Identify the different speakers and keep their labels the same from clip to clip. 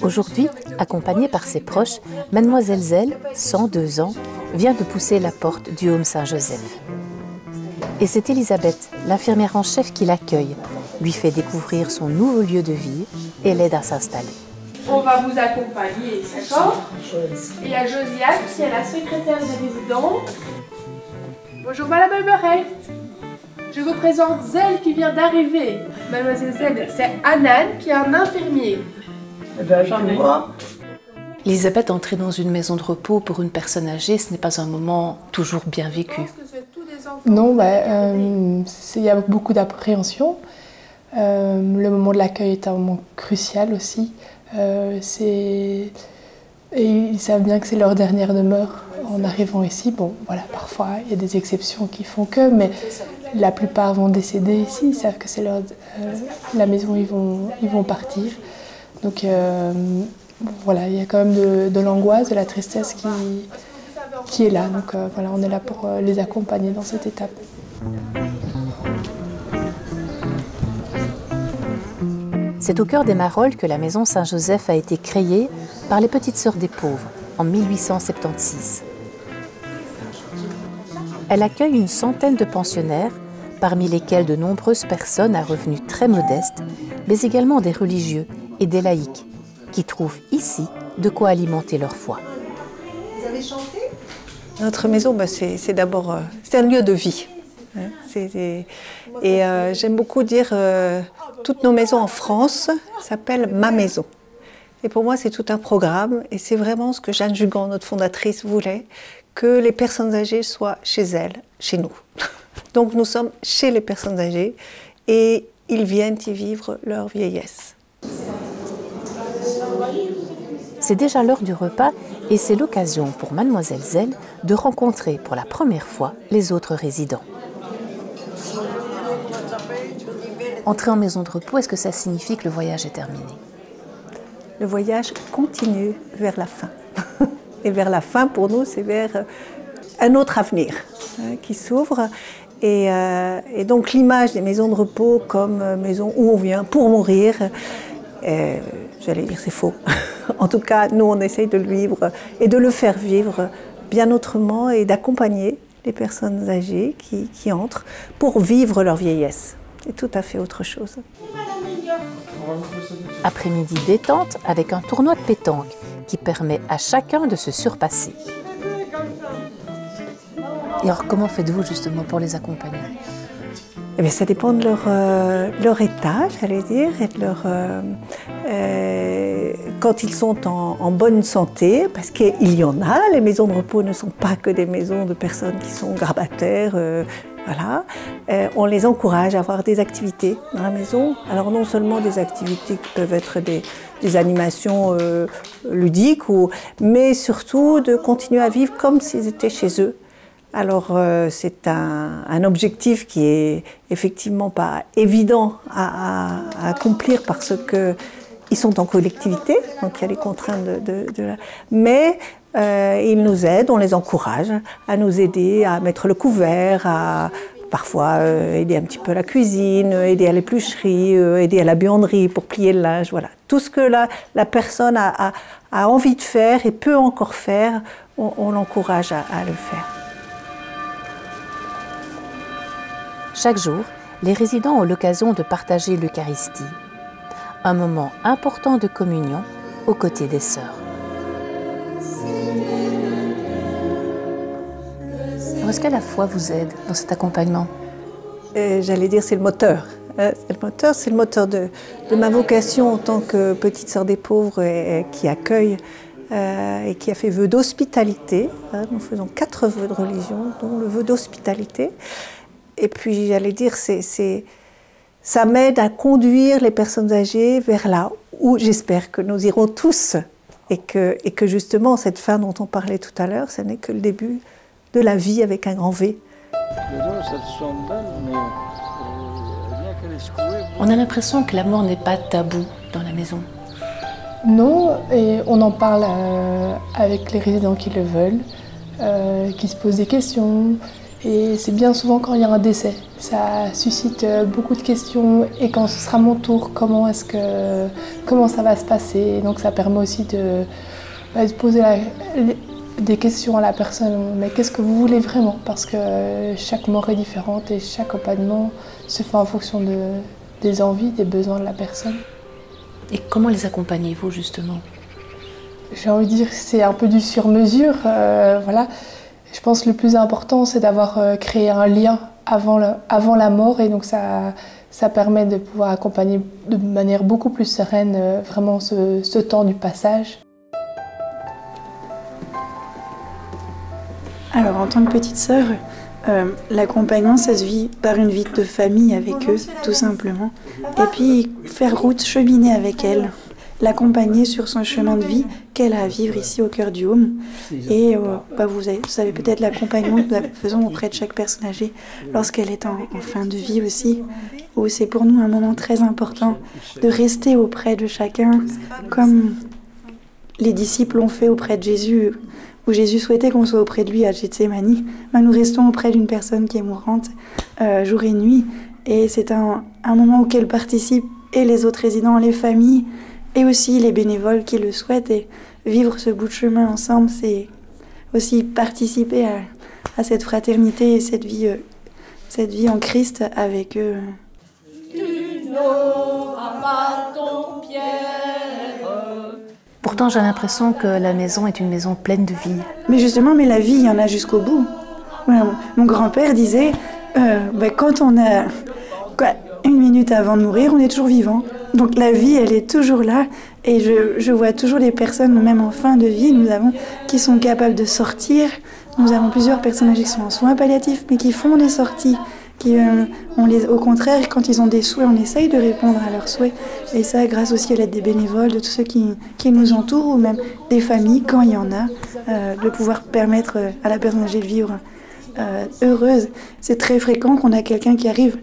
Speaker 1: Aujourd'hui, accompagnée par ses proches, Mademoiselle Zell, 102 ans, vient de pousser la porte du Home Saint-Joseph. Et c'est Elisabeth, l'infirmière en chef, qui l'accueille, lui fait découvrir son nouveau lieu de vie et l'aide à s'installer.
Speaker 2: On va vous accompagner, d'accord? Et il y a Josiane, qui est la secrétaire des résidents. Bonjour Madame Murray. Je vous présente Zell qui vient d'arriver. Mademoiselle Zell, c'est Anan qui est un infirmier.
Speaker 3: Eh ben, avec moi.
Speaker 1: Elisabeth, entrer dans une maison de repos pour une personne âgée, ce n'est pas un moment toujours bien vécu.
Speaker 4: Non, il y a beaucoup d'appréhension. Le moment de l'accueil est un moment crucial aussi. Et ils savent bien que c'est leur dernière demeure en arrivant ici. Bon, voilà, parfois il y a des exceptions qui font que, mais la plupart vont décéder ici. Ils savent que c'est la maison où ils vont partir. Donc voilà, il y a quand même de l'angoisse, de la tristesse qui est là. Donc voilà, on est là pour les accompagner dans cette étape.
Speaker 1: C'est au cœur des Marolles que la maison Saint-Joseph a été créée par les Petites Sœurs des Pauvres en 1876. Elle accueille une centaine de pensionnaires, parmi lesquels de nombreuses personnes à revenus très modestes, mais également des religieux et des laïcs, qui trouvent ici de quoi alimenter leur foi.
Speaker 3: Vous avez chanté?
Speaker 5: Notre maison, c'est d'abord c'est un lieu de vie. J'aime beaucoup dire toutes nos maisons en France s'appellent ma maison. Et pour moi, c'est tout un programme et c'est vraiment ce que Jeanne Jugan, notre fondatrice, voulait, que les personnes âgées soient chez elles, chez nous. Donc nous sommes chez les personnes âgées et ils viennent y vivre leur vieillesse.
Speaker 1: C'est déjà l'heure du repas et c'est l'occasion pour Mademoiselle Zell de rencontrer pour la première fois les autres résidents. Entrer en maison de repos, est-ce que ça signifie que le voyage est terminé?
Speaker 5: Le voyage continue vers la fin. Et vers la fin, pour nous, c'est vers un autre avenir qui s'ouvre. Et donc l'image des maisons de repos comme maison où on vient pour mourir, j'allais dire c'est faux. En tout cas, nous, on essaye de le vivre et de le faire vivre bien autrement et d'accompagner les personnes âgées qui entrent pour vivre leur vieillesse. C'est tout à fait autre chose.
Speaker 1: Après-midi détente avec un tournoi de pétanque qui permet à chacun de se surpasser. Et alors, comment faites-vous justement pour les accompagner?
Speaker 5: Eh bien, ça dépend de leur état, j'allais dire, et de leur, quand ils sont en bonne santé, parce qu'il y en a, les maisons de repos ne sont pas que des maisons de personnes qui sont grabataires, voilà. On les encourage à avoir des activités dans la maison. Alors non seulement des activités qui peuvent être des animations ludiques, mais surtout de continuer à vivre comme s'ils étaient chez eux. Alors c'est un objectif qui est effectivement pas évident à accomplir parce qu'ils sont en collectivité, donc il y a les contraintes mais ils nous aident, on les encourage à nous aider à mettre le couvert, à parfois aider un petit peu à la cuisine, aider à l'éplucherie, aider à la buanderie pour plier le linge, voilà. Tout ce que la personne a envie de faire et peut encore faire, on l'encourage à le faire.
Speaker 1: Chaque jour, les résidents ont l'occasion de partager l'Eucharistie, un moment important de communion aux côtés des sœurs. Est-ce que la foi vous aide dans cet accompagnement?
Speaker 5: J'allais dire c'est le moteur. C'est le moteur de ma vocation en tant que petite sœur des pauvres qui accueille et qui a fait vœu d'hospitalité. Nous faisons 4 vœux de religion, dont le vœu d'hospitalité. Et puis, j'allais dire, ça m'aide à conduire les personnes âgées vers là où j'espère que nous irons tous. Et que justement, cette fin dont on parlait tout à l'heure, ce n'est que le début de la vie avec un grand V.
Speaker 1: On a l'impression que l'amour n'est pas tabou dans la maison.
Speaker 4: Non, et on en parle avec les résidents qui le veulent, qui se posent des questions. Et c'est bien souvent quand il y a un décès. Ça suscite beaucoup de questions. Et quand ce sera mon tour, comment ça va se passer? Donc ça permet aussi de poser des questions à la personne. Mais qu'est-ce que vous voulez vraiment? Parce que chaque mort est différente et chaque accompagnement se fait en fonction des envies, des besoins de la personne.
Speaker 1: Et comment les accompagnez-vous justement?
Speaker 4: J'ai envie de dire que c'est un peu du sur-mesure. Voilà. Je pense que le plus important, c'est d'avoir créé un lien avant la mort. Et donc ça permet de pouvoir accompagner de manière beaucoup plus sereine vraiment ce temps du passage.
Speaker 6: Alors en tant que petite sœur, l'accompagnement, ça se vit par une vie de famille avec eux, tout simplement. Et puis faire route, cheminer avec elle, l'accompagner sur son chemin de vie qu'elle a à vivre ici au cœur du Home. Et vous savez peut-être l'accompagnement que nous faisons auprès de chaque personne âgée lorsqu'elle est en fin de vie aussi, où c'est pour nous un moment très important de rester auprès de chacun, comme les disciples l'ont fait auprès de Jésus, où Jésus souhaitait qu'on soit auprès de lui à Gethsémani. Nous restons auprès d'une personne qui est mourante jour et nuit. Et c'est un moment auquel participent et les autres résidents, les familles, et aussi les bénévoles qui le souhaitent. Et vivre ce bout de chemin ensemble, c'est aussi participer à cette fraternité et cette vie en Christ avec eux.
Speaker 7: Tu n'auras pas ton pierre.
Speaker 1: Pourtant, j'ai l'impression que la maison est une maison pleine de vie.
Speaker 6: Mais justement, la vie, il y en a jusqu'au bout. Voilà, mon grand-père disait, quand on a 1 minute avant de mourir, on est toujours vivant. Donc la vie, elle est toujours là. Et je vois toujours les personnes, même en fin de vie, qui sont capables de sortir. Nous avons plusieurs personnes âgées qui sont en soins palliatifs, mais qui font des sorties. Au contraire, quand ils ont des souhaits, on essaye de répondre à leurs souhaits. Et ça, grâce aussi à l'aide des bénévoles, de tous ceux qui nous entourent, ou même des familles, quand il y en a, de pouvoir permettre à la personne âgée de vivre heureuse. C'est très fréquent qu'on a quelqu'un qui arrive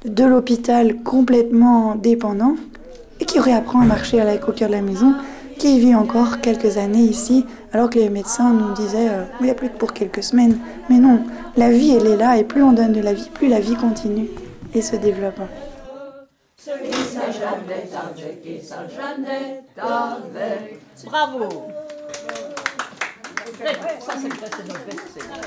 Speaker 6: de l'hôpital complètement dépendant et qui réapprend à marcher au cœur de la maison, qui vit encore quelques années ici, alors que les médecins nous disaient il n'y a plus que pour quelques semaines. Mais non, la vie, elle est là, et plus on donne de la vie, plus la vie continue et se développe.
Speaker 7: Celui sa Jeannette avec et sa Jeannette avec. Bravo! Ça, c'est notre best-seller.